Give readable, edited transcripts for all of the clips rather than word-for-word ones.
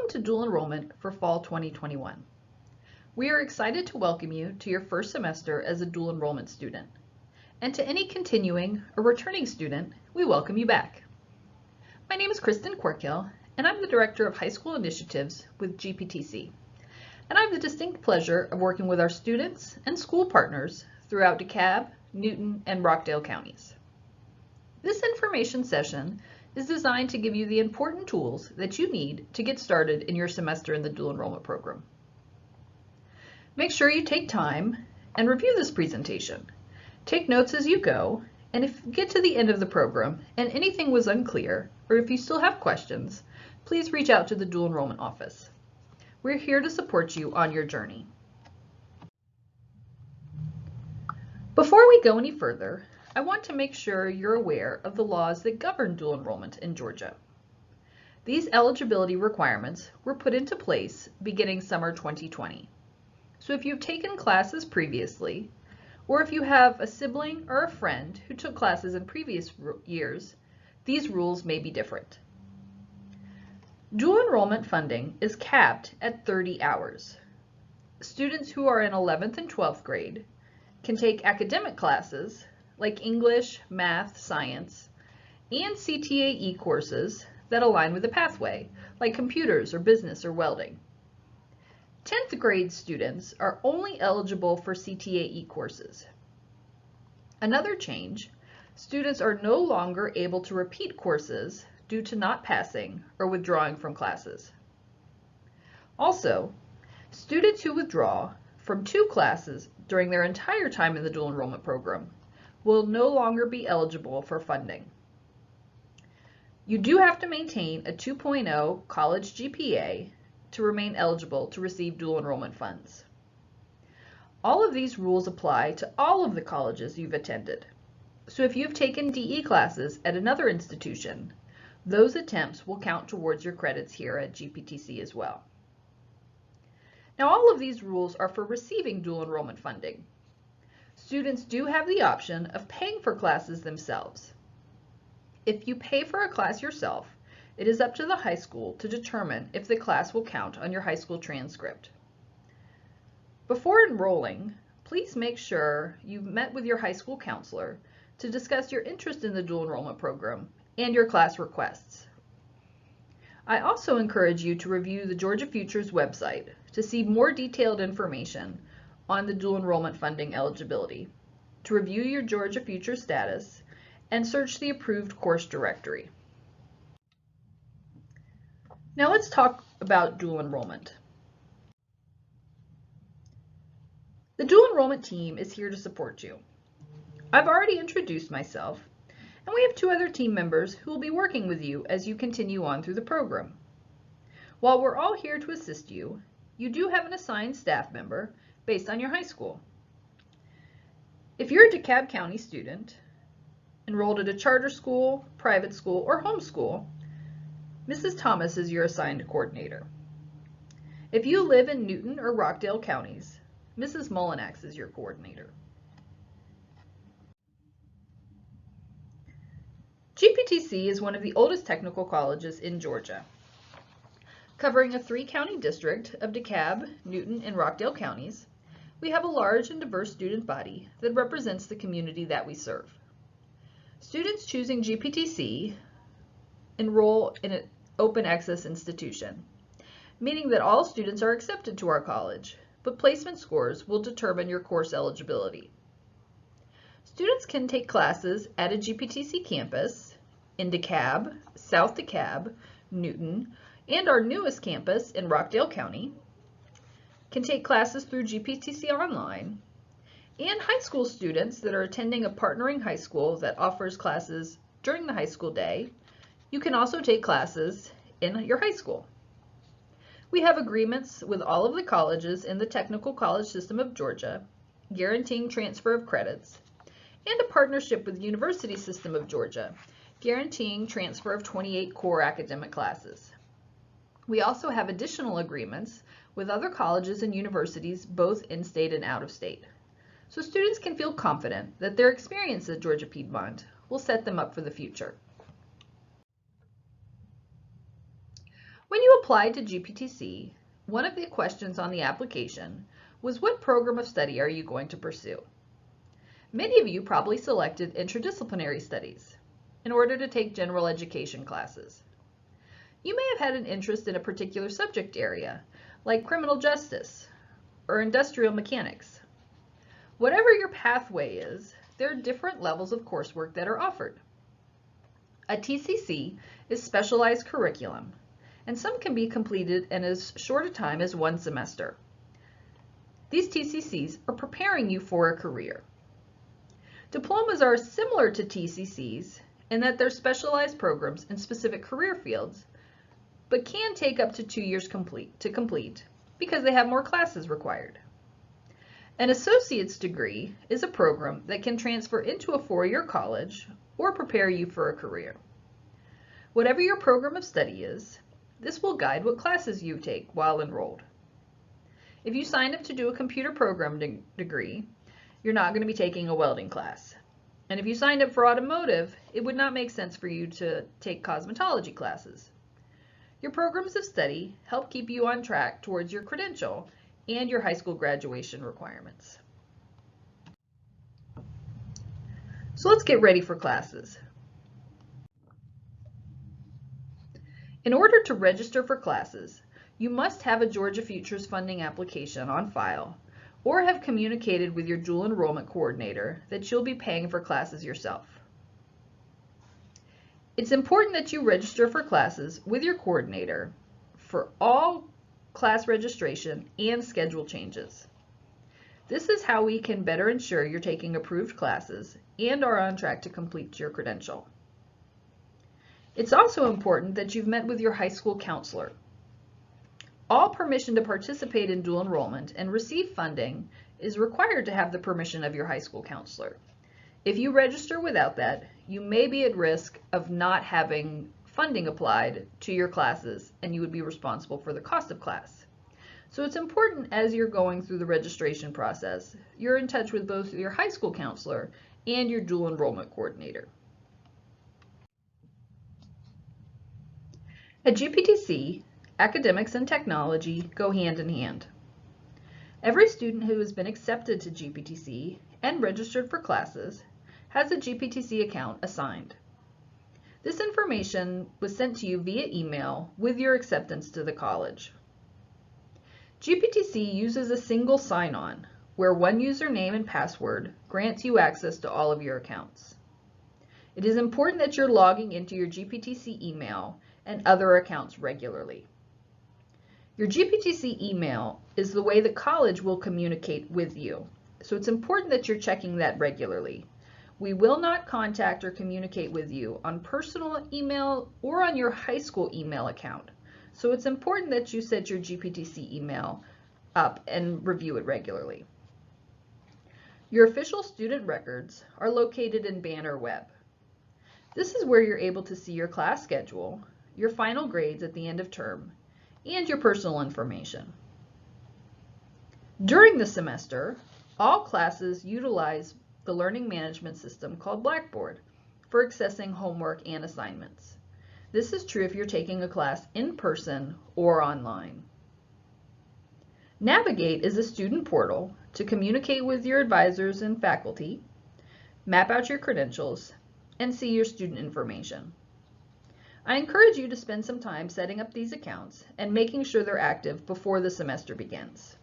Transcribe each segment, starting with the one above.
Welcome to dual enrollment for fall 2021. We are excited to welcome you to your first semester as a dual enrollment student. And to any continuing or returning student, we welcome you back. My name is Kristen Corkill, and I'm the Director of High School Initiatives with GPTC. And I have the distinct pleasure of working with our students and school partners throughout DeKalb, Newton, and Rockdale counties. This information session is designed to give you the important tools that you need to get started in your semester in the dual enrollment program. Make sure you take time and review this presentation. Take notes as you go, and if you get to the end of the program and anything was unclear, or if you still have questions, please reach out to the dual enrollment office. We're here to support you on your journey. Before we go any further, I want to make sure you're aware of the laws that govern dual enrollment in Georgia. These eligibility requirements were put into place beginning summer 2020. So if you've taken classes previously, or if you have a sibling or a friend who took classes in previous years, these rules may be different. Dual enrollment funding is capped at 30 hours. Students who are in 11th and 12th grade can take academic classes like English, math, science, and CTAE courses that align with the pathway, like computers or business or welding. 10th grade students are only eligible for CTAE courses. Another change, students are no longer able to repeat courses due to not passing or withdrawing from classes. Also, students who withdraw from 2 classes during their entire time in the dual enrollment program will no longer be eligible for funding. You do have to maintain a 2.0 college GPA to remain eligible to receive dual enrollment funds. All of these rules apply to all of the colleges you've attended. So if you've taken DE classes at another institution, those attempts will count towards your credits here at GPTC as well. Now, all of these rules are for receiving dual enrollment funding. Students do have the option of paying for classes themselves. If you pay for a class yourself, it is up to the high school to determine if the class will count on your high school transcript. Before enrolling, please make sure you've met with your high school counselor to discuss your interest in the dual enrollment program and your class requests. I also encourage you to review the Georgia Futures website to see more detailed information on the dual enrollment funding eligibility, to review your Georgia Futures status, and search the approved course directory. Now let's talk about dual enrollment. The dual enrollment team is here to support you. I've already introduced myself, and we have 2 other team members who will be working with you as you continue on through the program. While we're all here to assist you, you do have an assigned staff member based on your high school. If you're a DeKalb County student, enrolled at a charter school, private school, or homeschool, Mrs. Thomas is your assigned coordinator. If you live in Newton or Rockdale counties, Mrs. Mullinax is your coordinator. GPTC is one of the oldest technical colleges in Georgia. Covering a 3-county district of DeKalb, Newton, and Rockdale counties, we have a large and diverse student body that represents the community that we serve. Students choosing GPTC enroll in an open access institution, meaning that all students are accepted to our college, but placement scores will determine your course eligibility. Students can take classes at a GPTC campus in DeKalb, South DeKalb, Newton, and our newest campus in Rockdale County, can take classes through GPTC Online, and high school students that are attending a partnering high school that offers classes during the high school day, you can also take classes in your high school. We have agreements with all of the colleges in the Technical College System of Georgia, guaranteeing transfer of credits, and a partnership with the University System of Georgia, guaranteeing transfer of 28 core academic classes. We also have additional agreements with other colleges and universities both in-state and out-of-state, so students can feel confident that their experience at Georgia Piedmont will set them up for the future. When you applied to GPTC, one of the questions on the application was, what program of study are you going to pursue? Many of you probably selected interdisciplinary studies in order to take general education classes. You may have had an interest in a particular subject area, like criminal justice or industrial mechanics. Whatever your pathway is, there are different levels of coursework that are offered. A TCC is specialized curriculum, and some can be completed in as short a time as 1 semester. These TCCs are preparing you for a career. Diplomas are similar to TCCs in that they're specialized programs in specific career fields, but can take up to 2 years to complete because they have more classes required. An associate's degree is a program that can transfer into a 4-year college or prepare you for a career. Whatever your program of study is, this will guide what classes you take while enrolled. If you sign up to do a computer programming degree, you're not going to be taking a welding class. And if you signed up for automotive, it would not make sense for you to take cosmetology classes. Your programs of study help keep you on track towards your credential and your high school graduation requirements. So let's get ready for classes. In order to register for classes, you must have a Georgia Futures funding application on file or have communicated with your dual enrollment coordinator that you'll be paying for classes yourself. It's important that you register for classes with your coordinator for all class registration and schedule changes. This is how we can better ensure you're taking approved classes and are on track to complete your credential. It's also important that you've met with your high school counselor. All permission to participate in dual enrollment and receive funding is required to have the permission of your high school counselor. If you register without that, you may be at risk of not having funding applied to your classes, and you would be responsible for the cost of class. So it's important as you're going through the registration process, you're in touch with both your high school counselor and your dual enrollment coordinator. At GPTC, academics and technology go hand in hand. Every student who has been accepted to GPTC and registered for classes has a GPTC account assigned. This information was sent to you via email with your acceptance to the college. GPTC uses a single sign-on, where one username and password grants you access to all of your accounts. It is important that you're logging into your GPTC email and other accounts regularly. Your GPTC email is the way the college will communicate with you, so it's important that you're checking that regularly. We will not contact or communicate with you on personal email or on your high school email account. So it's important that you set your GPTC email up and review it regularly. Your official student records are located in Banner Web. This is where you're able to see your class schedule, your final grades at the end of term, and your personal information. During the semester, all classes utilize the learning management system called Blackboard for accessing homework and assignments. This is true if you're taking a class in person or online. Navigate is a student portal to communicate with your advisors and faculty, map out your credentials, and see your student information. I encourage you to spend some time setting up these accounts and making sure they're active before the semester begins.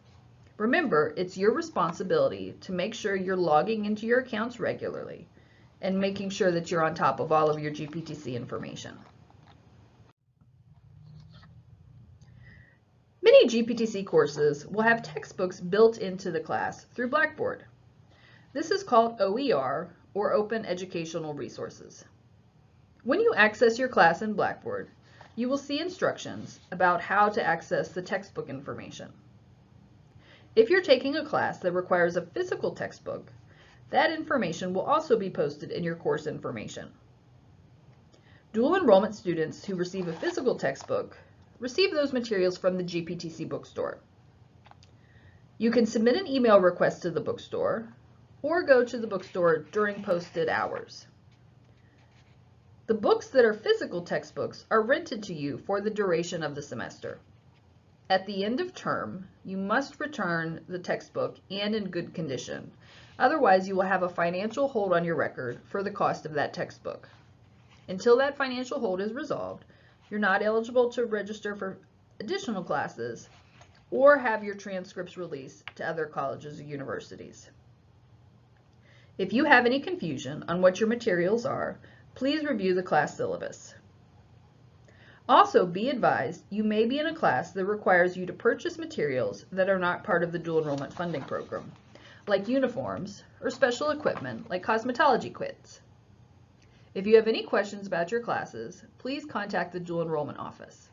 Remember, it's your responsibility to make sure you're logging into your accounts regularly and making sure that you're on top of all of your GPTC information. Many GPTC courses will have textbooks built into the class through Blackboard. This is called OER, or Open Educational Resources. When you access your class in Blackboard, you will see instructions about how to access the textbook information. If you're taking a class that requires a physical textbook, that information will also be posted in your course information. Dual enrollment students who receive a physical textbook receive those materials from the GPTC Bookstore. You can submit an email request to the bookstore or go to the bookstore during posted hours. The books that are physical textbooks are rented to you for the duration of the semester. At the end of term, you must return the textbook and in good condition. Otherwise, you will have a financial hold on your record for the cost of that textbook. Until that financial hold is resolved, you're not eligible to register for additional classes or have your transcripts released to other colleges or universities. If you have any confusion on what your materials are, please review the class syllabus. Also, be advised you may be in a class that requires you to purchase materials that are not part of the dual enrollment funding program, like uniforms or special equipment like cosmetology kits. If you have any questions about your classes, please contact the dual enrollment office.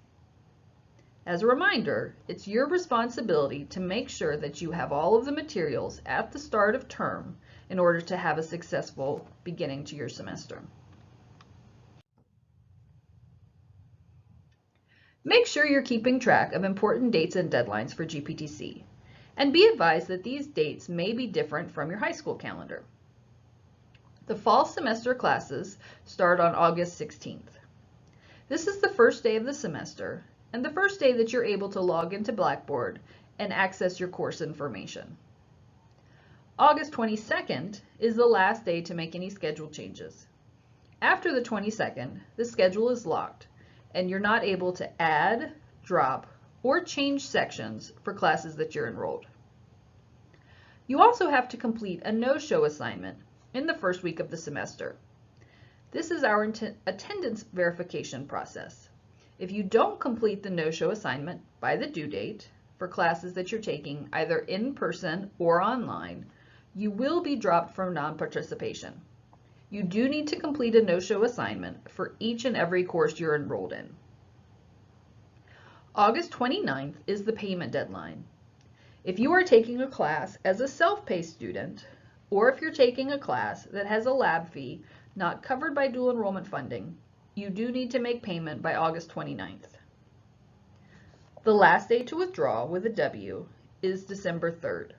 As a reminder, it's your responsibility to make sure that you have all of the materials at the start of term in order to have a successful beginning to your semester. Make sure you're keeping track of important dates and deadlines for GPTC, and be advised that these dates may be different from your high school calendar. The fall semester classes start on August 16th. This is the first day of the semester and the first day that you're able to log into Blackboard and access your course information. August 22nd is the last day to make any schedule changes. After the 22nd, the schedule is locked and you're not able to add, drop, or change sections for classes that you're enrolled. You also have to complete a no-show assignment in the first week of the semester. This is our attendance verification process. If you don't complete the no-show assignment by the due date for classes that you're taking either in person or online, you will be dropped from non-participation. You do need to complete a no-show assignment for each and every course you're enrolled in. August 29th is the payment deadline. If you are taking a class as a self-paced student, or if you're taking a class that has a lab fee not covered by dual enrollment funding, you do need to make payment by August 29th. The last day to withdraw with a W is December 3rd.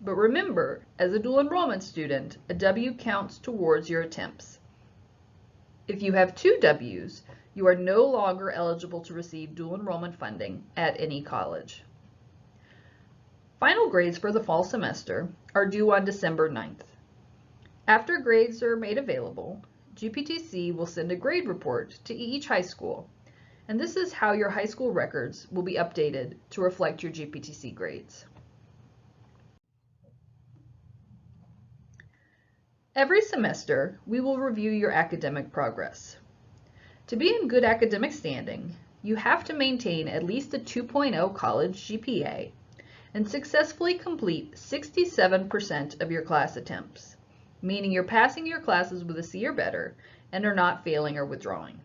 But remember, as a dual enrollment student, a W counts towards your attempts. If you have 2 Ws, you are no longer eligible to receive dual enrollment funding at any college. Final grades for the fall semester are due on December 9th. After grades are made available, GPTC will send a grade report to each high school, and this is how your high school records will be updated to reflect your GPTC grades. Every semester, we will review your academic progress. To be in good academic standing, you have to maintain at least a 2.0 college GPA and successfully complete 67% of your class attempts, meaning you're passing your classes with a C or better and are not failing or withdrawing.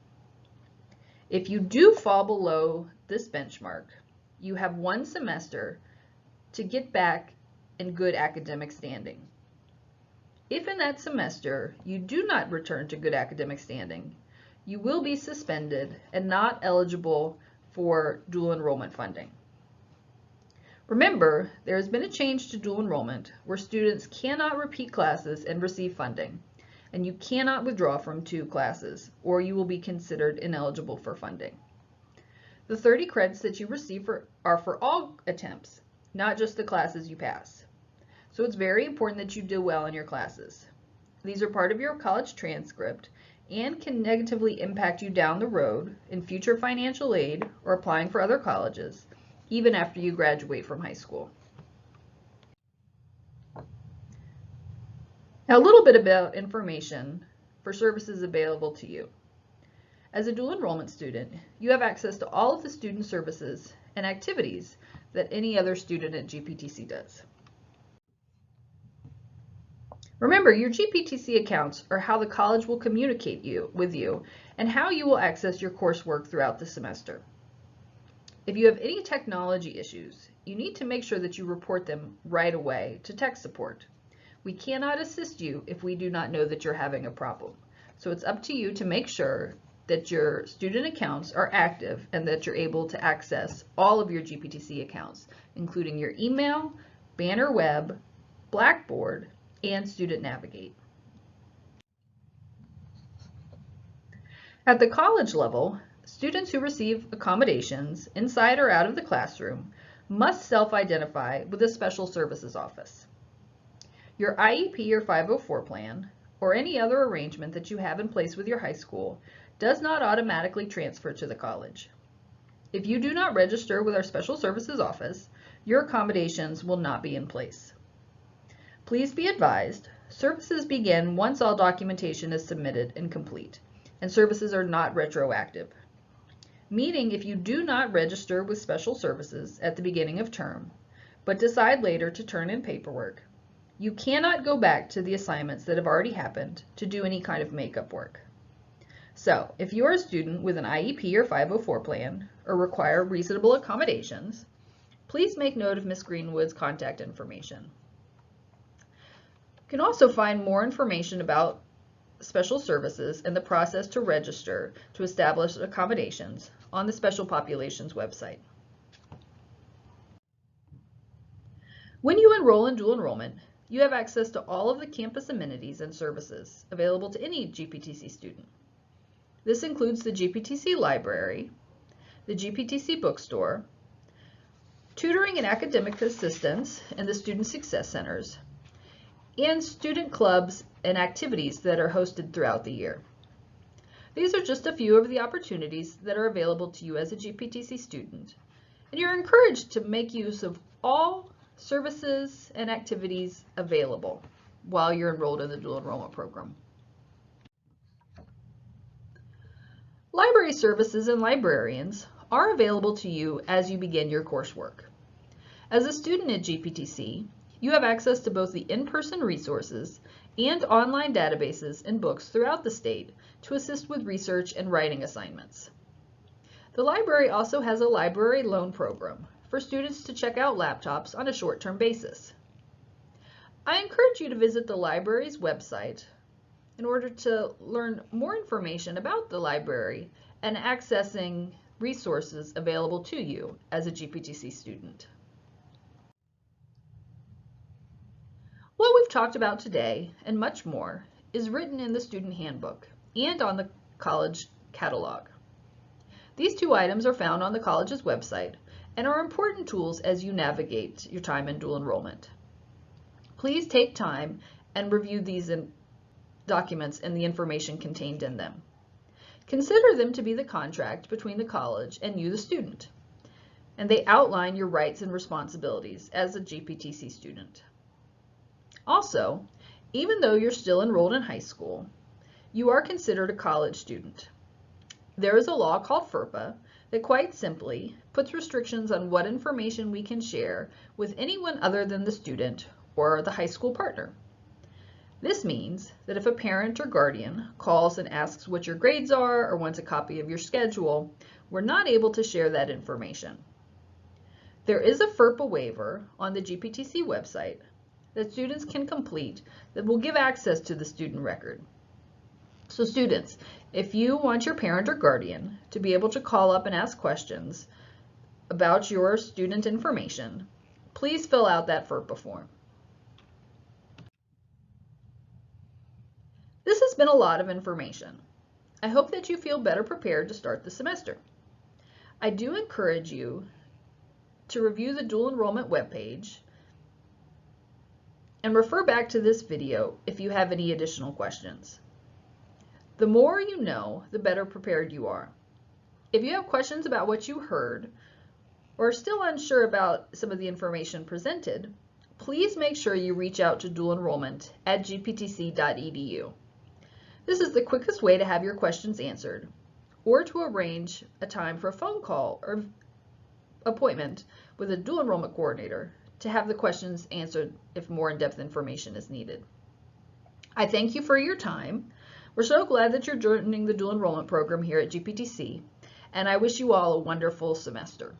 If you do fall below this benchmark, you have 1 semester to get back in good academic standing. If in that semester you do not return to good academic standing, you will be suspended and not eligible for dual enrollment funding. Remember, there has been a change to dual enrollment where students cannot repeat classes and receive funding, and you cannot withdraw from 2 classes, or you will be considered ineligible for funding. The 30 credits that you receive are for all attempts, not just the classes you pass. So it's very important that you do well in your classes. These are part of your college transcript and can negatively impact you down the road in future financial aid or applying for other colleges, even after you graduate from high school. Now, a little bit about information for services available to you. As a dual enrollment student, you have access to all of the student services and activities that any other student at GPTC does. Remember, your GPTC accounts are how the college will communicate with you and how you will access your coursework throughout the semester. If you have any technology issues, you need to make sure that you report them right away to tech support. We cannot assist you if we do not know that you're having a problem. So it's up to you to make sure that your student accounts are active and that you're able to access all of your GPTC accounts, including your email, Banner Web, Blackboard, and Student Navigate. At the college level, students who receive accommodations inside or out of the classroom must self-identify with the Special Services Office. Your IEP or 504 plan, or any other arrangement that you have in place with your high school, does not automatically transfer to the college. If you do not register with our Special Services Office, your accommodations will not be in place. Please be advised, services begin once all documentation is submitted and complete, and services are not retroactive. Meaning if you do not register with Special Services at the beginning of term, but decide later to turn in paperwork, you cannot go back to the assignments that have already happened to do any kind of makeup work. So, if you are a student with an IEP or 504 plan or require reasonable accommodations, please make note of Ms. Greenwood's contact information. You can also find more information about special services and the process to register to establish accommodations on the Special Populations website. When you enroll in dual enrollment, you have access to all of the campus amenities and services available to any GPTC student. This includes the GPTC Library, the GPTC Bookstore, tutoring and academic assistance in the Student Success Centers, and student clubs and activities that are hosted throughout the year. These are just a few of the opportunities that are available to you as a GPTC student, and you're encouraged to make use of all services and activities available while you're enrolled in the dual enrollment program. Library services and librarians are available to you as you begin your coursework. As a student at GPTC, you have access to both the in-person resources and online databases and books throughout the state to assist with research and writing assignments. The library also has a library loan program for students to check out laptops on a short-term basis. I encourage you to visit the library's website in order to learn more information about the library and accessing resources available to you as a GPTC student. What we've talked about today, and much more, is written in the student handbook and on the college catalog. These two items are found on the college's website and are important tools as you navigate your time in dual enrollment. Please take time and review these documents and the information contained in them. Consider them to be the contract between the college and you, the student, and they outline your rights and responsibilities as a GPTC student. Also, even though you're still enrolled in high school, you are considered a college student. There is a law called FERPA that quite simply puts restrictions on what information we can share with anyone other than the student or the high school partner. This means that if a parent or guardian calls and asks what your grades are or wants a copy of your schedule, we're not able to share that information. There is a FERPA waiver on the GPTC website that students can complete that will give access to the student record. So students, if you want your parent or guardian to be able to call up and ask questions about your student information, please fill out that FERPA form. This has been a lot of information. I hope that you feel better prepared to start the semester. I do encourage you to review the dual enrollment webpage and refer back to this video if you have any additional questions. The more you know, the better prepared you are. If you have questions about what you heard or are still unsure about some of the information presented, please make sure you reach out to dual enrollment at gptc.edu. This is the quickest way to have your questions answered or to arrange a time for a phone call or appointment with a dual enrollment coordinator to have the questions answered if more in-depth information is needed. I thank you for your time. We're so glad that you're joining the dual enrollment program here at GPTC, and I wish you all a wonderful semester.